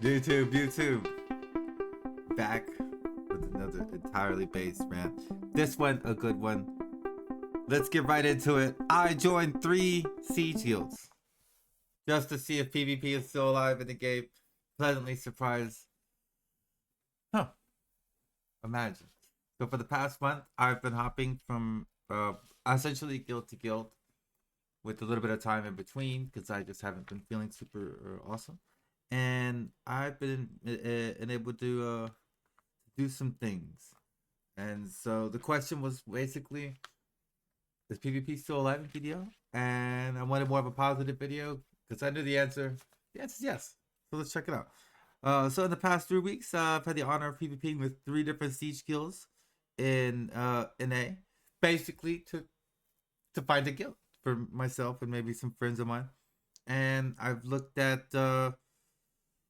YouTube, back with another entirely based rant. This one, a good one. Let's get right into it. I joined 3 siege guilds just to see if PvP is still alive in the game. Pleasantly surprised. Huh, imagine. So for the past month, I've been hopping from essentially guild to guild with a little bit of time in between because I just haven't been feeling super awesome. And I've been enabled to do some things. And so the question was basically, is PvP still alive in PDO? And I wanted more of a positive video because I knew the answer. The answer is yes. So let's check it out. So in the past 3 weeks, I've had the honor of PvPing with 3 different siege guilds in A, basically to find a guild for myself and maybe some friends of mine. And I've looked at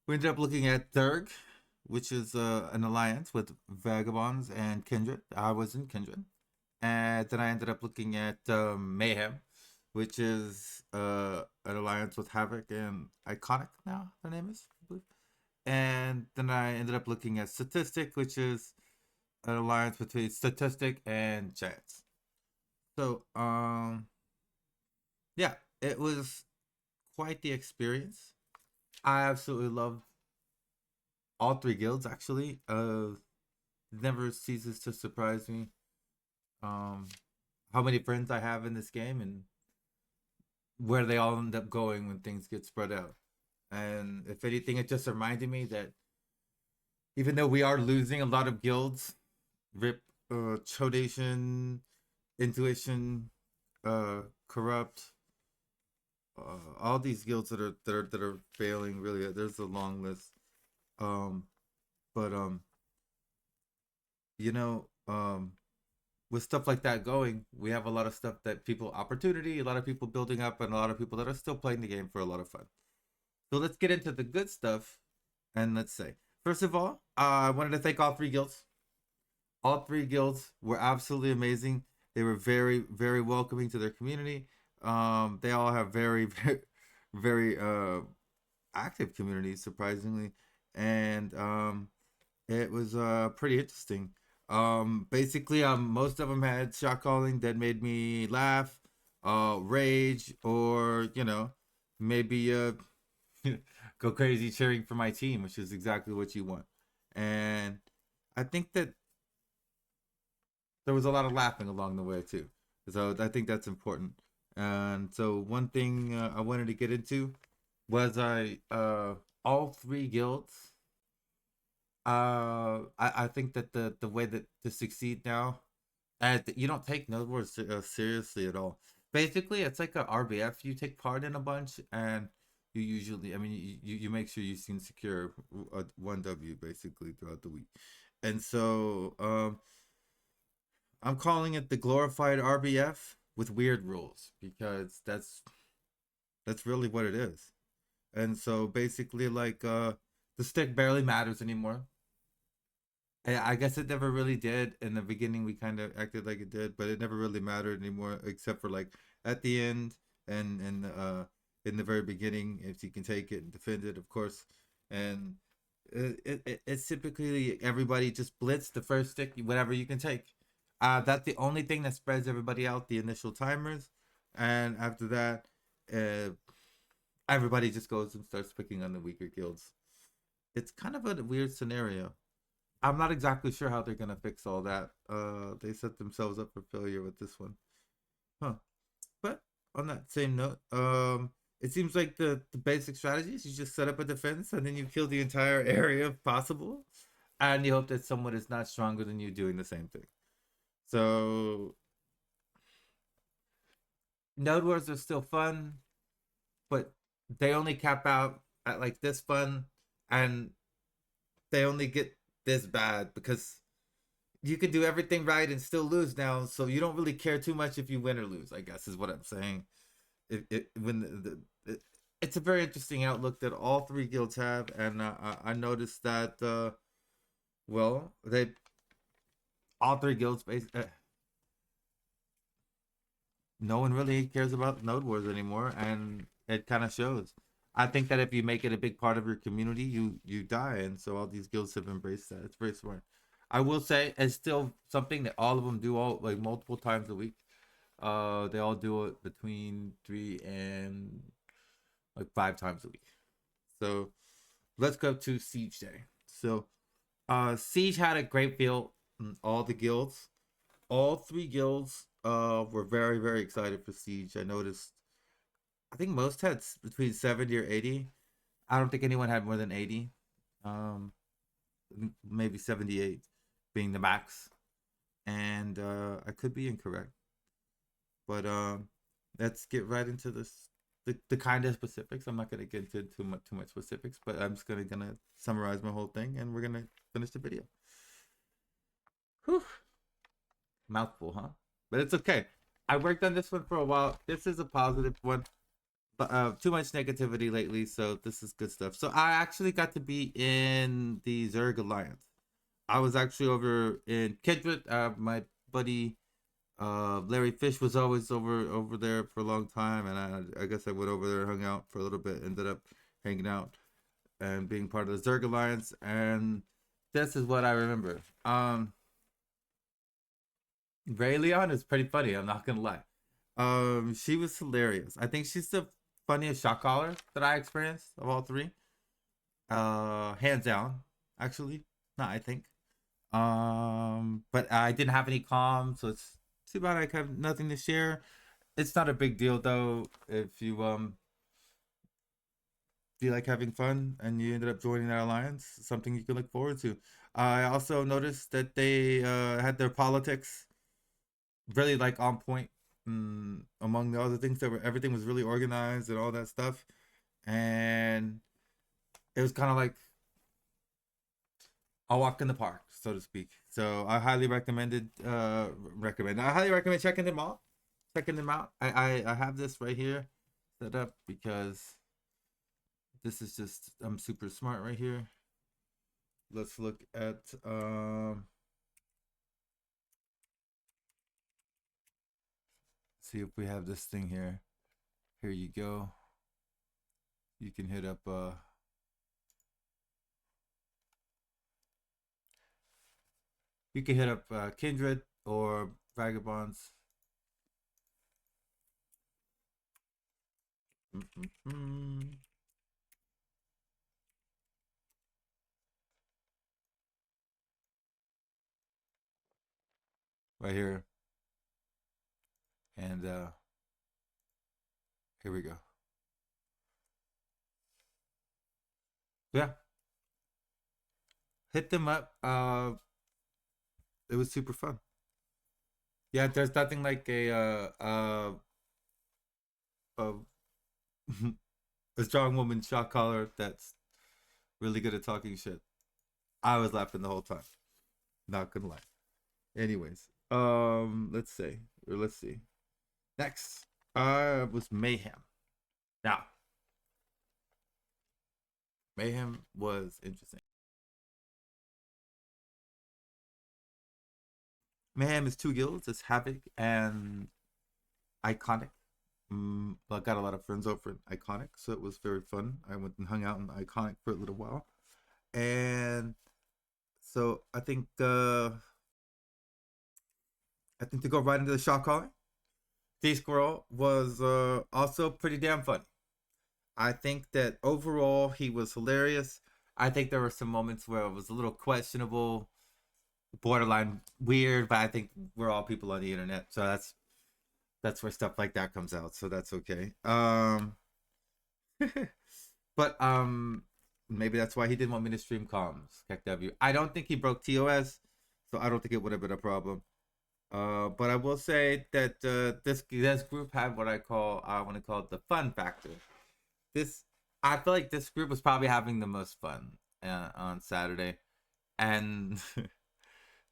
we ended up looking at ZERG, which is an alliance with Vagabonds and Kindred. I was in Kindred. And then I ended up looking at MAYHEM, which is an alliance with Havoc and Iconic now, their name is, I believe. And then I ended up looking at STATISTIC, which is an alliance between Statistic and Chance. So, yeah, it was quite the experience. I absolutely love all 3 guilds, actually. Never ceases to surprise me how many friends I have in this game and where they all end up going when things get spread out. And if anything, it just reminded me that even though we are losing a lot of guilds, RIP, Chodation, Intuition, Corrupt, all these guilds that are failing. Really, there's a long list. Um, but you know, with stuff like that going, we have a lot of stuff that people opportunity, a lot of people building up, and a lot of people that are still playing the game for a lot of fun. So let's get into the good stuff, and let's say first of all, I wanted to thank all 3 guilds. All 3 guilds were absolutely amazing. They were very, very welcoming to their community. They all have very, very, very active communities, surprisingly, and it was pretty interesting. Basically, most of them had shot calling that made me laugh, rage, or maybe go crazy cheering for my team, which is exactly what you want. And I think that there was a lot of laughing along the way too. So I think that's important. And so one thing I wanted to get into was I all 3 guilds. I think that the way that to succeed now, and you don't take NODEWARS seriously at all. Basically, it's like a RBF. You take part in a bunch, and you usually, I mean, you make sure you can secure a 1W basically throughout the week. And so I'm calling it the glorified RBF with weird rules because that's really what it is. And so basically, like the stick barely matters anymore. I guess it never really did. In the beginning, we kind of acted like it did, but it never really mattered anymore, except for like at the end and in the very beginning, if you can take it and defend it, of course. And it's typically everybody just blitz the first stick, whatever you can take. That's the only thing that spreads everybody out, the initial timers, and after that, uh, everybody just goes and starts picking on the weaker guilds. It's kind of a weird scenario. I'm not exactly sure how they're gonna fix all that. They set themselves up for failure with this one, huh? But on that same note, it seems like the basic strategy is you just set up a defense and then you kill the entire area if possible, and you hope that someone is not stronger than you doing the same thing. So node wars are still fun, but they only cap out at like this fun, and they only get this bad because you can do everything right and still lose now. So you don't really care too much if you win or lose, I guess is what I'm saying. It's a very interesting outlook that all 3 guilds have, and I noticed that well, they all 3 guilds no one really cares about node wars anymore, and it kind of shows. I think that if you make it a big part of your community, you die, and so all these guilds have embraced that. It's very smart. I will say it's still something that all of them do all like multiple times a week. They all do it between 3 and like 5 times a week. So let's go to Siege Day. So Siege had a great feel. All the guilds, all 3 guilds, were very very excited for Siege. I noticed. I think most had between 70 or 80. I don't think anyone had more than 80. Um, maybe 78 being the max. And I could be incorrect. But let's get right into the kind of specifics. I'm not gonna get into too much specifics, but I'm just gonna summarize my whole thing, and we're gonna finish the video. Whew. Mouthful, huh? But it's okay. I worked on this one for a while. This is a positive one, but too much negativity lately, so this is good stuff. So I actually got to be in the ZERG Alliance. I was actually over in Kindred. My buddy Larry Fish was always over there for a long time, and I guess I went over there, hung out for a little bit, ended up hanging out and being part of the ZERG Alliance, and this is what I remember. Ray Leon is pretty funny, I'm not gonna lie. She was hilarious. I think she's the funniest shot caller that I experienced of all 3. Hands down, actually. Not I think. But I didn't have any comms, so it's too bad I have nothing to share. It's not a big deal though if you feel like having fun and you ended up joining that alliance. Something you can look forward to. I also noticed that they had their politics really like on point. Among the other things that were, everything was really organized and all that stuff, and it was kind of like a walk in the park, so to speak. So I highly recommend. I highly recommend checking them out. I have this right here set up because this is just, I'm super smart right here. Let's look at see if we have this thing here. Here you go. You can hit up Kindred or Vagabonds. Right here. And here we go. Yeah. Hit them up. It was super fun. Yeah, there's nothing like a a strong woman shot caller that's really good at talking shit. I was laughing the whole time. Not gonna lie. Anyways, let's see. Next, was Mayhem. Now, Mayhem was interesting. Mayhem is 2 guilds. It's Havoc and Iconic. I got a lot of friends over in Iconic, so it was very fun. I went and hung out in Iconic for a little while, and so I think to go right into the shot calling, D Squirrel was also pretty damn funny. I think that overall he was hilarious. I think there were some moments where it was a little questionable, borderline weird, but I think we're all people on the internet, so that's where stuff like that comes out. So that's okay. But maybe that's why he didn't want me to stream comms. KW. I don't think he broke TOS, so I don't think it would have been a problem. But I will say that this group had what I want to call it the fun factor. I feel like this group was probably having the most fun on Saturday, and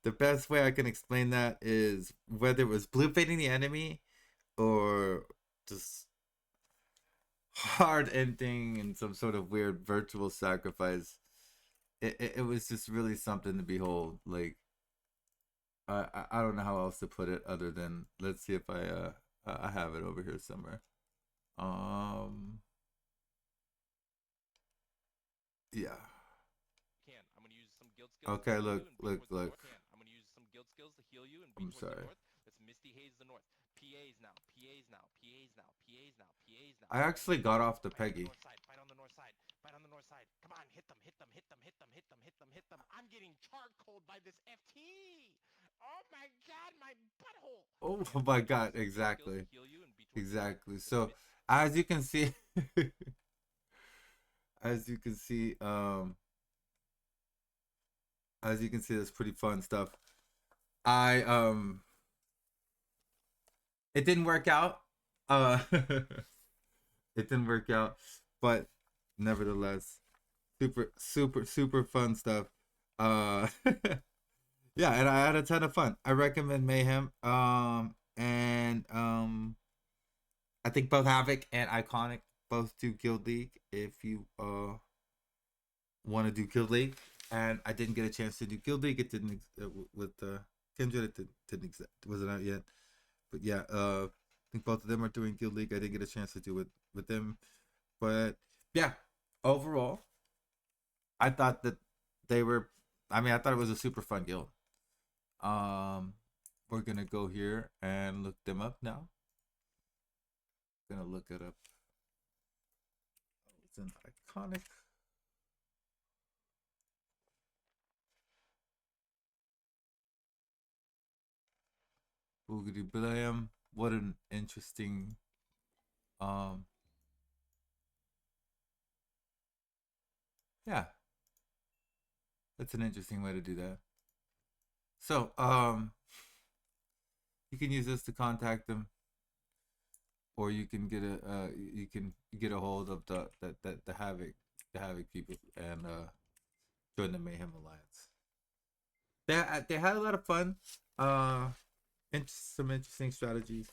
the best way I can explain that is whether it was blue fading the enemy or just hard ending and some sort of weird virtual sacrifice. It was just really something to behold. Like I don't know how else to put it other than, let's see if I have it over here somewhere. Yeah. I'm gonna use some guild skills Okay, to heal look, you and be look, towards the look. north. I'm gonna use some guild skills to heal you and be I'm towards the sorry. north. Let's Misty Haze the north. PAs now. PAs now. PAs now. PAs now. PAs now. I actually got off the Fight on the Peggy. north side. Fight on the north side. Fight on the north side. Come on, hit them. Hit them. Hit them. Hit them. Hit them. Hit them. Hit them. I'm getting charcoaled by this FT. Oh my god, my butthole. Oh my god, exactly. Exactly. So as you can see, as you can see, as you can see, that's pretty fun stuff. I it didn't work out. It didn't work out, but nevertheless, super fun stuff. Yeah, and I had a ton of fun. I recommend Mayhem. And I think both Havoc and Iconic both do Guild League if you want to do Guild League. And I didn't get a chance to do Guild League. It didn't with Kindred. It didn't wasn't out yet. But yeah, I think both of them are doing Guild League. I didn't get a chance to do it with them, but yeah, overall, I thought that they were. I mean, I thought it was a super fun guild. Um, we're gonna go here and look them up now. Gonna look it up. It's an Iconic. Boogity Blam. What an interesting yeah. That's an interesting way to do that. So, you can use this to contact them, or you can get a hold of the Havoc people and join the Mayhem Alliance. They had a lot of fun, some interesting strategies,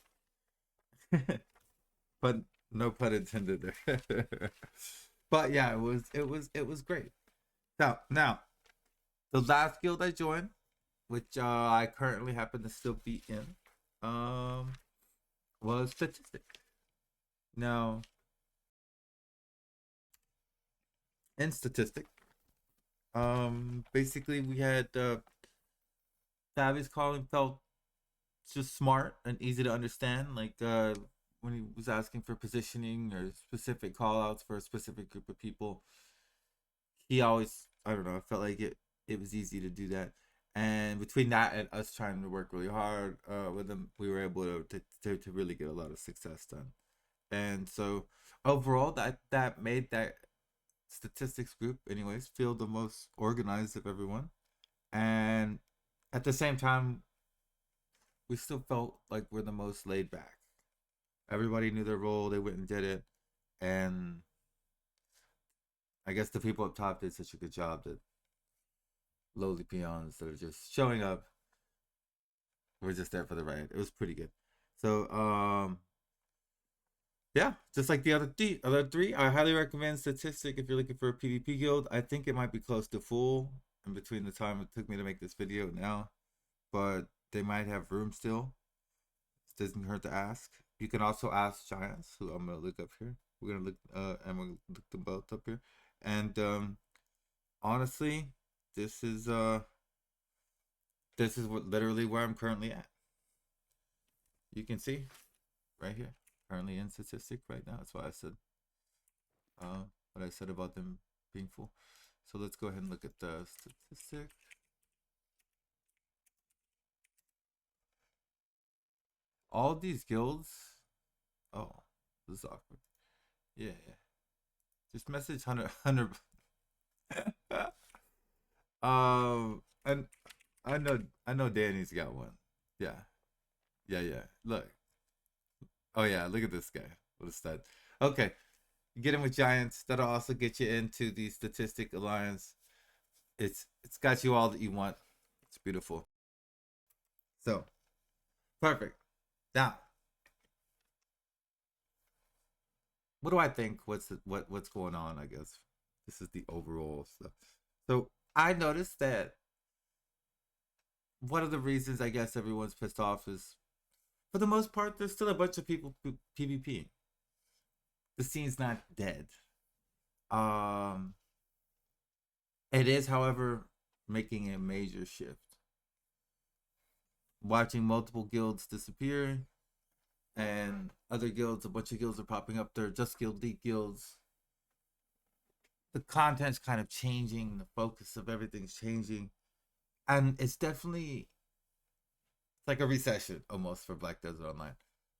but no pun intended there. But yeah, it was great. Now the last guild I joined, which I currently happen to still be in, was Statistic. Now, in Statistic, basically we had Savvy's calling felt just smart and easy to understand. Like when he was asking for positioning or specific call outs for a specific group of people, he always, I don't know, I felt like it was easy to do that. And between that and us trying to work really hard with him, we were able to really get a lot of success done. And so overall, that made that statistics group, anyways, feel the most organized of everyone. And at the same time, we still felt like we're the most laid back. Everybody knew their role, they went and did it. And I guess the people up top did such a good job that lowly peons that are just showing up were just there for the ride. It was pretty good. So, yeah, just like the other three, I highly recommend Statistic if you're looking for a PvP guild. I think it might be close to full in between the time it took me to make this video now, but they might have room still. It doesn't hurt to ask. You can also ask Giants, who I'm gonna look up here. We're gonna look and we'll look them both up here. And honestly, this is what literally where I'm currently at. You can see right here, currently in Statistic right now. That's why I said what I said about them being full. So let's go ahead and look at the Statistic. All these guilds. Oh, this is awkward. Yeah. Just message 100. And I know Danny's got one. Yeah. Look. Oh yeah, look at this guy. What a stud. Okay. You get him with Giants. That'll also get you into the Statistic Alliance. It's got you all that you want. It's beautiful. So perfect. Now, what do I think? What's going on? I guess this is the overall stuff. So I noticed that one of the reasons I guess everyone's pissed off is, for the most part, there's still a bunch of people PvP. The scene's not dead. Um, It is, however, making a major shift. Watching multiple guilds disappear, and other guilds, a bunch of guilds are popping up. They're just guild league guilds. The content's kind of changing. The focus of everything's changing. And it's definitely like a recession almost for Black Desert Online.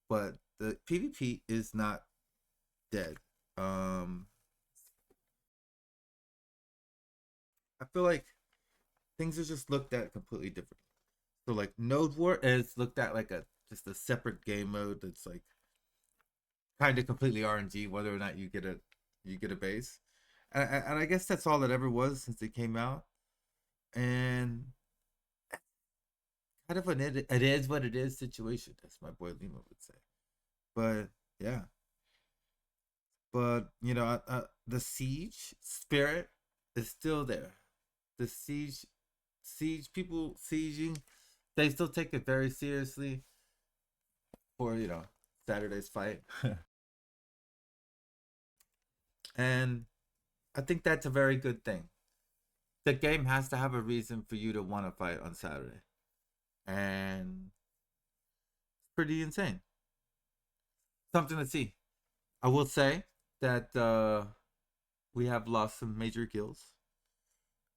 But the PvP is not dead. I feel like things are just looked at completely different. So like NODEWARS is looked at like just a separate game mode that's like kind of completely RNG, whether or not you get a base. And I guess that's all it ever was since it came out. And kind of it is what it is situation, as my boy Lima would say. But yeah. But you know, the siege spirit is still there. The siege people sieging, they still take it very seriously for, you know, Saturday's fight. And I think that's a very good thing. The game has to have a reason for you to want to fight on Saturday. And it's pretty insane. Something to see. I will say that we have lost some major guilds.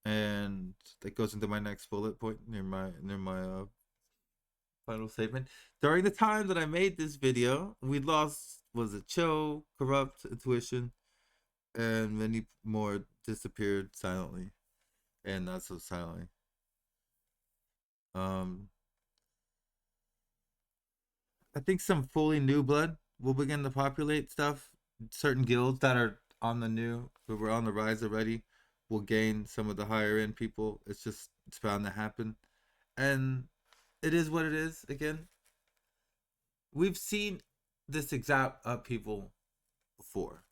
And that goes into my next bullet point near my final statement. During the time that I made this video, we lost, was it Cho, Corrupt, Intuition, and many more disappeared silently and not so silently. I think some fully new blood will begin to populate stuff. Certain guilds that are on the new, who were on the rise already, will gain some of the higher end people. It's bound to happen. And it is what it is. Again, we've seen this exact upheaval before,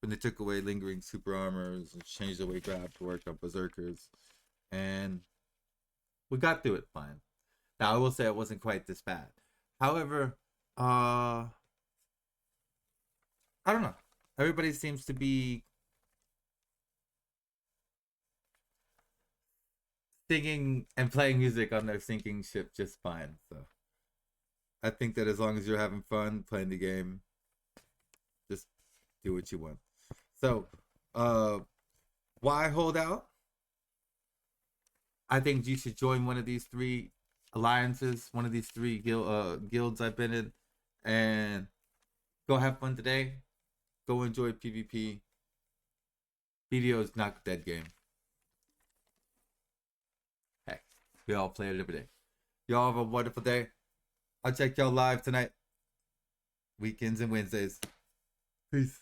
when they took away lingering super armors and changed the way grab to work on berserkers, and we got through it fine. Now I will say it wasn't quite this bad. However, I don't know. Everybody seems to be singing and playing music on their sinking ship just fine. So I think that as long as you're having fun playing the game, just do what you want. So, why hold out? I think you should join one of these 3 alliances, one of these 3 guilds I've been in, and go have fun today. Go enjoy PvP. BDO is not a dead game. Heck, we all play it every day. Y'all have a wonderful day. I'll check y'all live tonight. Weekends and Wednesdays. Peace.